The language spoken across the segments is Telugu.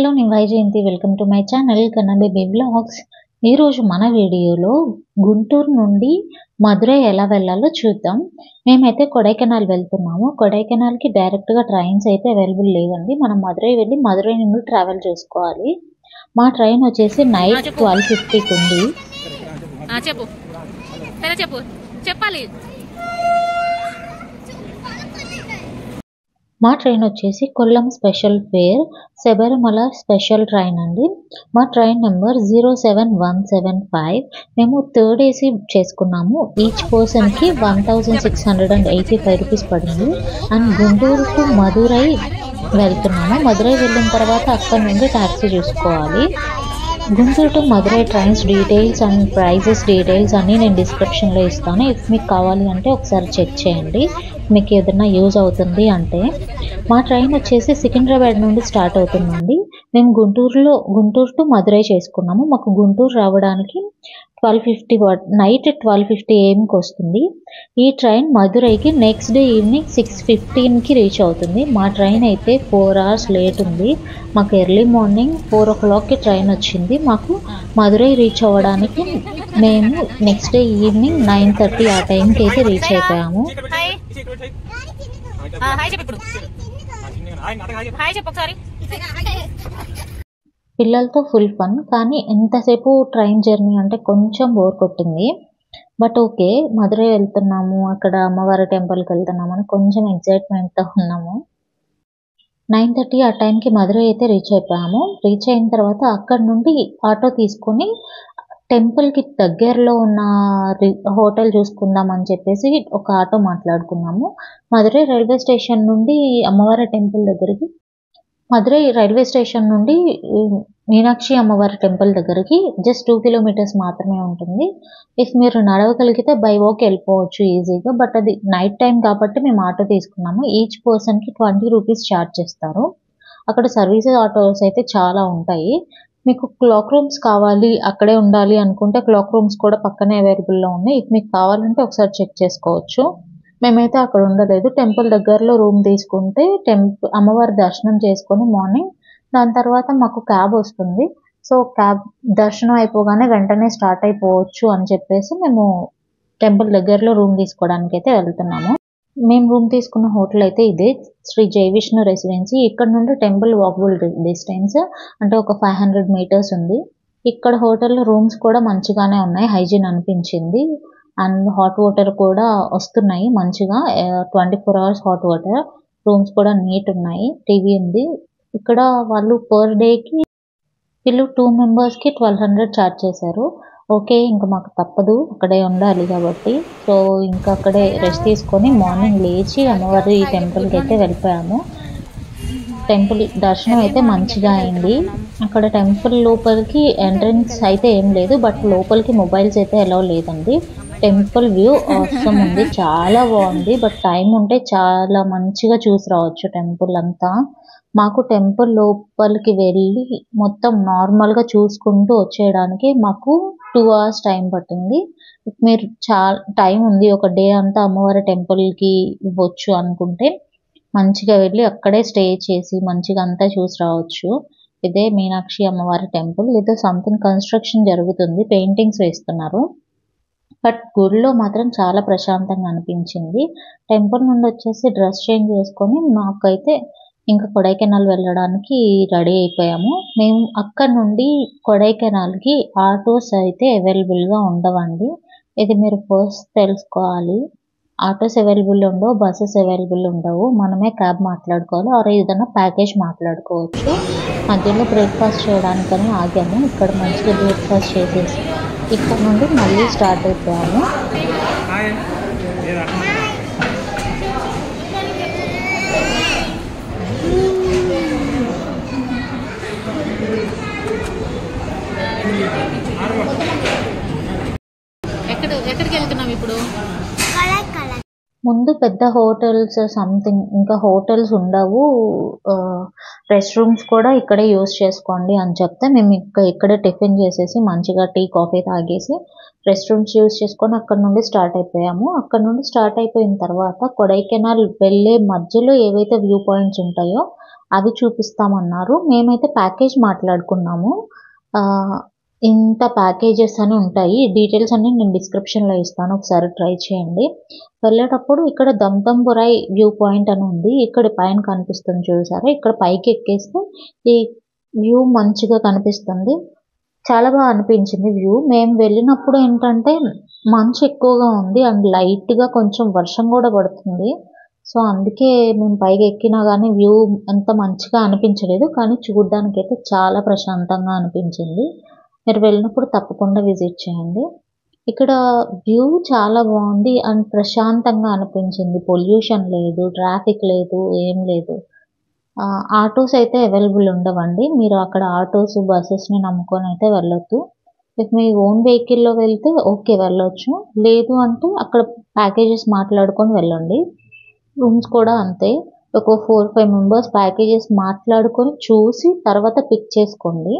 హలో నేను Vyjayanthi welcome to my channel కన్నా బేబీ బ్లాగ్స్. ఈరోజు మన వీడియోలో గుంటూరు నుండి మదురై ఎలా వెళ్ళాలో చూద్దాం. మేమైతే కొడైకెనాల్ వెళ్తున్నాము. కొడైకెనాల్కి డైరెక్ట్గా ట్రైన్స్ అయితే అవైలబుల్ లేవండి. మనం మదురై వెళ్ళి మదురై నుండి ట్రావెల్ చేసుకోవాలి. మా ట్రైన్ వచ్చేసి నైట్ 12:50కి ఉంది. మా ట్రైన్ వచ్చేసి Kollam special fair Sabarimala special train అండి. మా ట్రైన్ నెంబర్ 07175. మేము థర్డ్ ఏసీ చేసుకున్నాము. ఈచ్ పర్సన్కి 1685 రూపీస్ పడింది. అండ్ గుంటూరు టు మదురై వెళ్తున్నాము. మదురై వెళ్ళిన తర్వాత అక్కడ నుండి ట్యాక్సీ చూసుకోవాలి. Guntur to Madurai trains details and prices details అన్నీ నేను డిస్క్రిప్షన్లో ఇస్తాను. ఇఫ్ మీకు కావాలి అంటే ఒకసారి చెక్ చేయండి, మీకు ఏదైనా యూజ్ అవుతుంది అంటే. మా ట్రైన్ వచ్చేసి సికింద్రాబాద్ నుండి స్టార్ట్ అవుతుందండి. మేము గుంటూరు టు మదురై చేసుకున్నాము. మాకు గుంటూరు రావడానికి 12:50 నైట్ 12:50 AM వస్తుంది. ఈ ట్రైన్ మదురైకి నెక్స్ట్ డే ఈవినింగ్ 6:15కి రీచ్ అవుతుంది. మా ట్రైన్ అయితే 4 hours లేట్ ఉంది. మాకు ఎర్లీ మార్నింగ్ 4 o'clockకి ట్రైన్ వచ్చింది. మాకు మదురై రీచ్ అవ్వడానికి మేము నెక్స్ట్ డే ఈవినింగ్ 9:30 ఆ టైంకి అయితే రీచ్ అయిపోయాము. పిల్లలతో ఫుల్ ఫన్, కానీ ఎంతసేపు ట్రైన్ జర్నీ అంటే కొంచెం బోర్ కొట్టింది. బట్ ఓకే, మదురై వెళ్తున్నాము, అక్కడ అమ్మవారి టెంపుల్కి వెళ్తున్నాము అని కొంచెం ఎగ్జైట్మెంట్తో ఉన్నాము. 9:30 ఆ టైంకి మదురై అయితే రీచ్ అయిపోయాము. రీచ్ అయిన తర్వాత అక్కడ నుండి ఆటో తీసుకొని టెంపుల్కి దగ్గరలో ఉన్న హోటల్ చూసుకుందాం అని చెప్పేసి ఒక ఆటో మాట్లాడుకున్నాము. మదురై రైల్వే స్టేషన్ నుండి అమ్మవారి టెంపుల్ దగ్గరికి మదురై రైల్వే స్టేషన్ నుండి మీనాక్షి అమ్మవారి టెంపుల్ దగ్గరికి జస్ట్ 2 kilometers మాత్రమే ఉంటుంది. ఇఫ్ మీరు నడవగలిగితే బై వాక్ వెళ్ళిపోవచ్చు ఈజీగా. బట్ అది నైట్ టైం కాబట్టి మేము ఆటో తీసుకున్నాము. ఈచ్ పర్సన్కి 20 రూపీస్ ఛార్జ్ చేస్తారు. అక్కడ సర్వీసెస్ ఆటోస్ అయితే చాలా ఉంటాయి. మీకు క్లాక్ రూమ్స్ కావాలి, అక్కడే ఉండాలి అనుకుంటే క్లాక్ రూమ్స్ కూడా పక్కనే అవైలబుల్లో ఉన్నాయి. ఇఫ్ మీకు కావాలంటే ఒకసారి చెక్ చేసుకోవచ్చు. మేమైతే అక్కడ ఉండలేదు. టెంపుల్ దగ్గరలో రూమ్ తీసుకుంటే అమ్మవారి దర్శనం చేసుకొని మార్నింగ్, దాని తర్వాత మాకు క్యాబ్ వస్తుంది. సో క్యాబ్ దర్శనం అయిపోగానే వెంటనే స్టార్ట్ అయిపోవచ్చు అని చెప్పేసి మేము టెంపుల్ దగ్గరలో రూమ్ తీసుకోవడానికి అయితే వెళ్తున్నాము. మేము రూమ్ తీసుకున్న హోటల్ అయితే ఇదే, శ్రీ జై విష్ణు రెసిడెన్సీ. ఇక్కడ నుండి టెంపుల్ వాకబుల్ డిస్టెన్స్, అంటే ఒక 500 meters ఉంది. ఇక్కడ హోటల్లో రూమ్స్ కూడా మంచిగానే ఉన్నాయి, హైజీన్ అనిపించింది. అండ్ హాట్ వాటర్ కూడా వస్తున్నాయి మంచిగా, 24 hours హాట్ వాటర్. రూమ్స్ కూడా నీట్ ఉన్నాయి, టీవీ ఉంది. ఇక్కడ వాళ్ళు పర్ డేకి వీళ్ళు 2 members-కి 1200 ఛార్జ్ చేశారు. ఓకే, ఇంకా మాకు తప్పదు, అక్కడే ఉండాలి కాబట్టి. సో ఇంకా అక్కడే రెస్ట్ తీసుకొని మార్నింగ్ లేచి అమ్మవారి టెంపుల్కి అయితే వెళ్ళిపోయాము. టెంపుల్ దర్శనం అయితే మంచిగా అయింది. అక్కడ టెంపుల్ లోపలికి ఎంట్రన్స్ అయితే ఏం లేదు, బట్ లోపలికి మొబైల్స్ అయితే అలౌ లేదండి. టెంపుల్ వ్యూ అవసరం ఉంది, చాలా బాగుంది. బట్ టైం ఉంటే చాలా మంచిగా చూసి రావచ్చు టెంపుల్ అంతా. మాకు టెంపుల్ లోపలికి వెళ్ళి మొత్తం నార్మల్గా చూసుకుంటూ వచ్చేయడానికి మాకు 2 hours టైం పట్టింది. మీరు చాలా టైం ఉంది, ఒక డే అంతా అమ్మవారి టెంపుల్కి ఇవ్వచ్చు అనుకుంటే మంచిగా వెళ్ళి అక్కడే స్టే చేసి మంచిగా అంతా చూసి రావచ్చు. ఇదే మీనాక్షి అమ్మవారి టెంపుల్. ఏదో సంథింగ్ కన్స్ట్రక్షన్ జరుగుతుంది, పెయింటింగ్స్ వేస్తున్నారు. బట్ గుడిలో మాత్రం చాలా ప్రశాంతంగా అనిపించింది. టెంపుల్ నుండి వచ్చేసి డ్రెస్ చేంజ్ చేసుకొని మాకైతే ఇంకా కొడైకెనాల్ వెళ్ళడానికి రెడీ అయిపోయాము. మేము అక్కడ నుండి కొడైకెనాల్కి ఆటోస్ అయితే అవైలబుల్గా ఉండవండి. ఇది మీరు ఫస్ట్ తెలుసుకోవాలి. ఆటోస్ అవైలబుల్ ఉండవు, బస్సెస్ అవైలబుల్ ఉండవు. మనమే క్యాబ్ మాట్లాడుకోవాలి, ఆర్ ఏదైనా ప్యాకేజ్ మాట్లాడుకోవచ్చు. మధ్యలో బ్రేక్ఫాస్ట్ చేయడానికని ఆగాము. ఇక్కడ మంచిగా బ్రేక్ఫాస్ట్ చేసేసి ఇక్కడ నుండి మళ్ళీ స్టార్ట్ అయిపోయాము. ఎక్కడికి వెళ్తున్నాం ఇప్పుడు? ముందు పెద్ద హోటల్స్ సంథింగ్ ఇంకా హోటల్స్ ఉండవు, రెస్ట్ రూమ్స్ కూడా ఇక్కడే యూస్ చేసుకోండి అని చెప్తే మేము ఇక్కడే టిఫిన్ చేసేసి మంచిగా టీ కాఫీ తాగేసి రెస్ట్ రూమ్స్ యూస్ చేసుకొని అక్కడ నుండి స్టార్ట్ అయిపోయాము. అక్కడ నుండి స్టార్ట్ అయిపోయిన తర్వాత కొడైకెనాల్ వెళ్ళే మధ్యలో ఏవైతే వ్యూ పాయింట్స్ ఉంటాయో అవి చూపిస్తామన్నారు. మేమైతే ప్యాకేజ్ మాట్లాడుకున్నాము. ఇంత ప్యాకేజెస్ అని ఉంటాయి. డీటెయిల్స్ అన్నీ నేను డిస్క్రిప్షన్లో ఇస్తాను, ఒకసారి ట్రై చేయండి. వెళ్ళేటప్పుడు ఇక్కడ దమ్దంబురాయి వ్యూ పాయింట్ అని ఉంది. ఇక్కడ పైన కనిపిస్తుంది చూసారా, ఇక్కడ పైకి ఎక్కేస్తే ఈ వ్యూ మంచిగా కనిపిస్తుంది. చాలా బాగా అనిపించింది వ్యూ. మేము వెళ్ళినప్పుడు ఏంటంటే మంచు ఎక్కువగా ఉంది అండ్ లైట్గా కొంచెం వర్షం కూడా పడుతుంది. సో అందుకే మేము పైకి ఎక్కినా కానీ వ్యూ అంత మంచిగా అనిపించలేదు, కానీ చూడడానికైతే చాలా ప్రశాంతంగా అనిపించింది. మీరు వెళ్ళినప్పుడు తప్పకుండా విజిట్ చేయండి. ఇక్కడ వ్యూ చాలా బాగుంది అండ్ ప్రశాంతంగా అనిపించింది. పొల్యూషన్ లేదు, ట్రాఫిక్ లేదు, ఏం లేదు. ఆటోస్ అయితే అవైలబుల్ ఉండవండి. మీరు అక్కడ ఆటోస్, బస్సెస్ని నమ్ముకొని అయితే వెళ్ళొద్దు. ఇఫ్ మీ ఓన్ వెహికల్లో వెళ్తే ఓకే వెళ్ళొచ్చు, లేదు అంటే అక్కడ ప్యాకేజెస్ మాట్లాడుకొని వెళ్ళండి. రూమ్స్ కూడా అంతే, ఒక 4-5 మెంబర్స్ ప్యాకేజెస్ మాట్లాడుకొని చూసి తర్వాత పిక్ చేసుకోండి.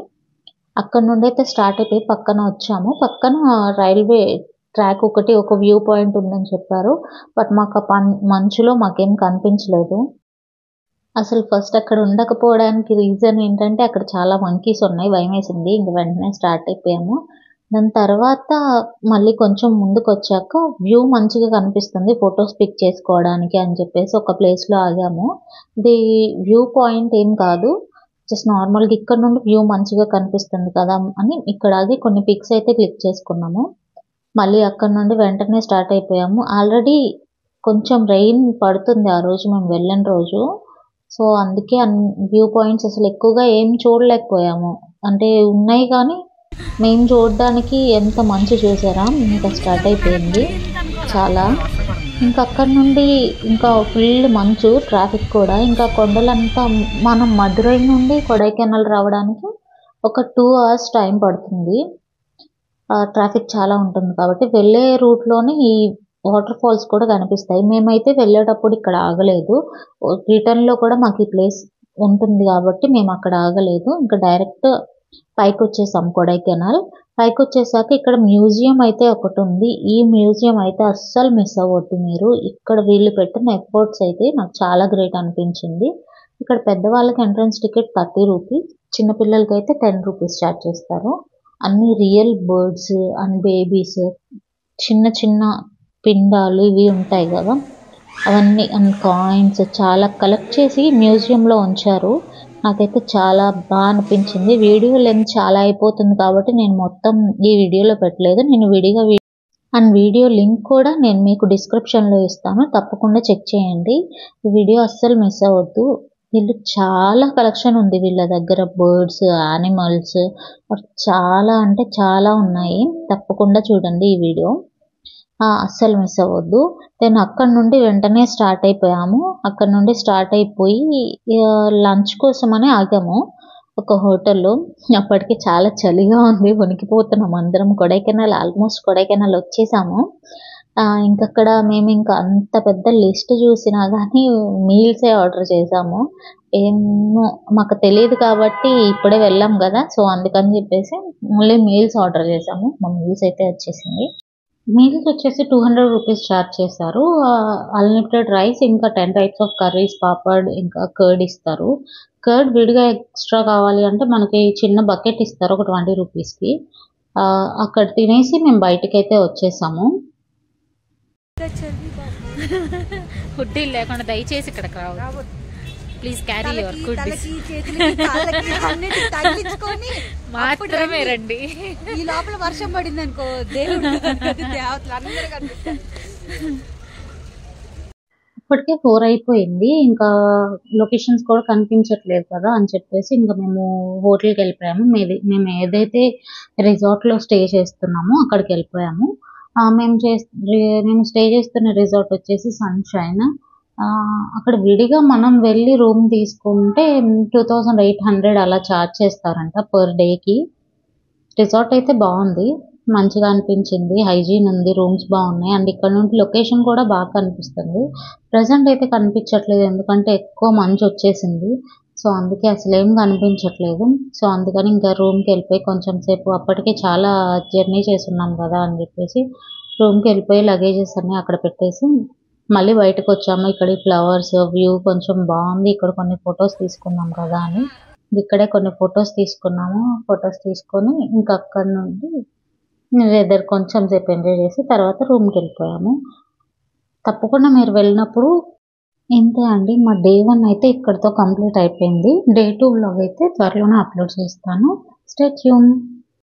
అక్కడ నుండి అయితే స్టార్ట్ అయిపోయి పక్కన వచ్చాము. పక్కన రైల్వే ట్రాక్ ఒకటి, ఒక వ్యూ పాయింట్ ఉందని చెప్పారు. బట్ మాకు మంచులో మాకేం కనిపించలేదు. అసలు ఫస్ట్ అక్కడ ఉండకపోవడానికి రీజన్ ఏంటంటే అక్కడ చాలా మంకీస్ ఉన్నాయి, భయం వేసింది. ఇంక వెంటనే స్టార్ట్ అయిపోయాము. దాని తర్వాత మళ్ళీ కొంచెం ముందుకు వచ్చాక వ్యూ మంచిగా కనిపిస్తుంది ఫొటోస్ పిక్ చేసుకోవడానికి అని చెప్పేసి ఒక ప్లేస్లో ఆగాము. ఇది వ్యూ పాయింట్ ఏం కాదు, జస్ట్ నార్మల్గా ఇక్కడ నుండి వ్యూ మంచిగా కనిపిస్తుంది కదా అని ఇక్కడ ఆగి కొన్ని పిక్స్ అయితే క్లిక్ చేసుకున్నాము. మళ్ళీ అక్కడ నుండి వెంటనే స్టార్ట్ అయిపోయాము. ఆల్రెడీ కొంచెం రెయిన్ పడుతుంది ఆ రోజు మేము వెళ్ళిన రోజు. సో అందుకే వ్యూ పాయింట్స్ అసలు ఎక్కువగా ఏం చూడలేకపోయాము. అంటే ఉన్నాయి కానీ మేము చూడడానికి ఎంత మంచి చూసారా, ఇంకా స్టార్ట్ అయిపోయింది చాలా. ఇంకా అక్కడ నుండి ఇంకా ఫుల్ మంచు, ట్రాఫిక్ కూడా. ఇంకా కొండలంతా మనం మదురై నుండి కొడైకెనాల్ రావడానికి ఒక 2 hours టైం పడుతుంది. ట్రాఫిక్ చాలా ఉంటుంది కాబట్టి వెళ్ళే రూట్లోనే ఈ వాటర్ ఫాల్స్ కూడా కనిపిస్తాయి. మేమైతే వెళ్ళేటప్పుడు ఇక్కడ ఆగలేదు. రిటర్న్లో కూడా మాకు ఈ ప్లేస్ ఉంటుంది కాబట్టి మేము అక్కడ ఆగలేదు. ఇంకా డైరెక్ట్ పైకి వచ్చేసాం కొడైకెనాల్. పైకి వచ్చేసాక ఇక్కడ మ్యూజియం అయితే ఒకటి ఉంది. ఈ మ్యూజియం అయితే అస్సలు మిస్ అవ్వద్దు మీరు. ఇక్కడ వీళ్ళు పెట్టిన ఎఫర్ట్స్ అయితే నాకు చాలా గ్రేట్ అనిపించింది. ఇక్కడ పెద్దవాళ్ళకి ఎంట్రన్స్ టికెట్ 30 రూపీస్, చిన్నపిల్లలకి అయితే 10 రూపీస్ ఛార్జ్ చేస్తారు. అన్ని రియల్ బర్డ్స్ అండ్ బేబీస్, చిన్న చిన్న పిండాలు ఇవి ఉంటాయి కదా, అవన్నీ అండ్ కాయిన్స్ చాలా కలెక్ట్ చేసి మ్యూజియంలో ఉంచారు. నాకైతే చాలా బాగా అనిపించింది. వీడియో లెంత్ చాలా అయిపోతుంది కాబట్టి నేను మొత్తం ఈ వీడియోలో పెట్టలేదు. నేను విడిగా అండ్ వీడియో లింక్ కూడా నేను మీకు డిస్క్రిప్షన్లో ఇస్తాను, తప్పకుండా చెక్ చేయండి. ఈ వీడియో అస్సలు మిస్ అవ్వద్దు. వీళ్ళు చాలా కలెక్షన్ ఉంది వీళ్ళ దగ్గర, బర్డ్స్, యానిమల్స్ చాలా అంటే చాలా ఉన్నాయి. తప్పకుండా చూడండి ఈ వీడియో, అస్సలు మిస్ అవ్వద్దు. దెన్ అక్కడ నుండి వెంటనే స్టార్ట్ అయిపోయాము. అక్కడ నుండి స్టార్ట్ అయిపోయి లంచ్ కోసమని ఆగాము ఒక హోటల్లో. అప్పటికి చాలా చలిగా ఉంది, వణికిపోతున్నాం అందరం. ఆల్మోస్ట్ కొడైకెనాల్ వచ్చేసాము. ఇంకక్కడ మేము ఇంకా అంత పెద్ద లిస్ట్ చూసినా కానీ మీల్సే ఆర్డర్ చేసాము. ఏమో మాకు తెలియదు కాబట్టి ఇప్పుడే వెళ్ళాం కదా, సో అందుకని చెప్పేసి ఓన్లీ మీల్స్ ఆర్డర్ చేసాము. మా మీల్స్ అయితే వచ్చేసింది. మీల్స్ వచ్చేసి 200 రూపీస్ ఛార్జ్ చేశారు. అన్లిమిటెడ్ రైస్, ఇంకా 10 టైప్స్ ఆఫ్ కర్రీస్, పాపడ్, ఇంకా కర్డ్ ఇస్తారు. కర్డ్ విడిగా ఎక్స్ట్రా కావాలి అంటే మనకి చిన్న బకెట్ ఇస్తారు ఒక 20 రూపీస్కి. అక్కడ తినేసి మేము బయటకైతే వచ్చేసాము. హుడ్డీ లేకుండా దయచేసి ఇక్కడ రావద్దు. ప్లీజ్ క్యారీ యువర్ గుడ్స్ మాత్రమే రండి. ఈ లోపల వర్షం పడింది అనుకో, దేవుడు దేవతలు అందరూ కనిపిస్తారు. ఇప్పటికే 4 అయిపోయింది, ఇంకా లొకేషన్స్ కూడా కనిపించట్లేదు కదా అని చెప్పేసి ఇంకా మేము హోటల్కి వెళ్ళిపోయాము. మేము ఏదైతే రిసార్ట్లో స్టే చేస్తున్నామో అక్కడికి వెళ్ళిపోయాము. మేము స్టే చేస్తున్న రిసార్ట్ వచ్చేసి సన్షైన్. అక్కడ విడిగా మనం వెళ్ళి రూమ్ తీసుకుంటే 2800 అలా ఛార్జ్ చేస్తారంట పర్ డేకి. రిసార్ట్ అయితే బాగుంది, మంచిగా అనిపించింది, హైజీన్ ఉంది, రూమ్స్ బాగున్నాయి అండ్ ఇక్కడ నుండి లొకేషన్ కూడా బాగా కనిపిస్తుంది. ప్రజెంట్ అయితే కనిపించట్లేదు ఎందుకంటే ఎక్కువ మంచు వచ్చేసింది, సో అందుకే అసలు ఏం కనిపించట్లేదు. సో అందుకని ఇంకా రూమ్కి వెళ్ళిపోయి కొంచెం సేపు, అప్పటికే చాలా జర్నీ చేస్తున్నాం కదా అని చెప్పేసి రూమ్కి వెళ్ళిపోయి లగేజెస్ అన్నీ అక్కడ పెట్టేసి మళ్ళీ బయటకు వచ్చాము. ఇక్కడ ఈ ఫ్లవర్స్ వ్యూ కొంచెం బాగుంది, ఇక్కడ కొన్ని ఫొటోస్ తీసుకున్నాం కదా అని ఇక్కడే కొన్ని ఫొటోస్ తీసుకున్నాము. ఫొటోస్ తీసుకొని ఇంకా అక్కడ నుండి వెదర్ కొంచెం సేపు ఎంజాయ్ చేసి తర్వాత రూమ్కి వెళ్ళిపోయాము. తప్పకుండా మీరు వెళ్ళినప్పుడు ఇంతే అండి. మా డే 1 అయితే ఇక్కడితో కంప్లీట్ అయిపోయింది. డే 2 వ్లాగ్ అయితే త్వరలోనే అప్లోడ్ చేస్తాను. Stay tune.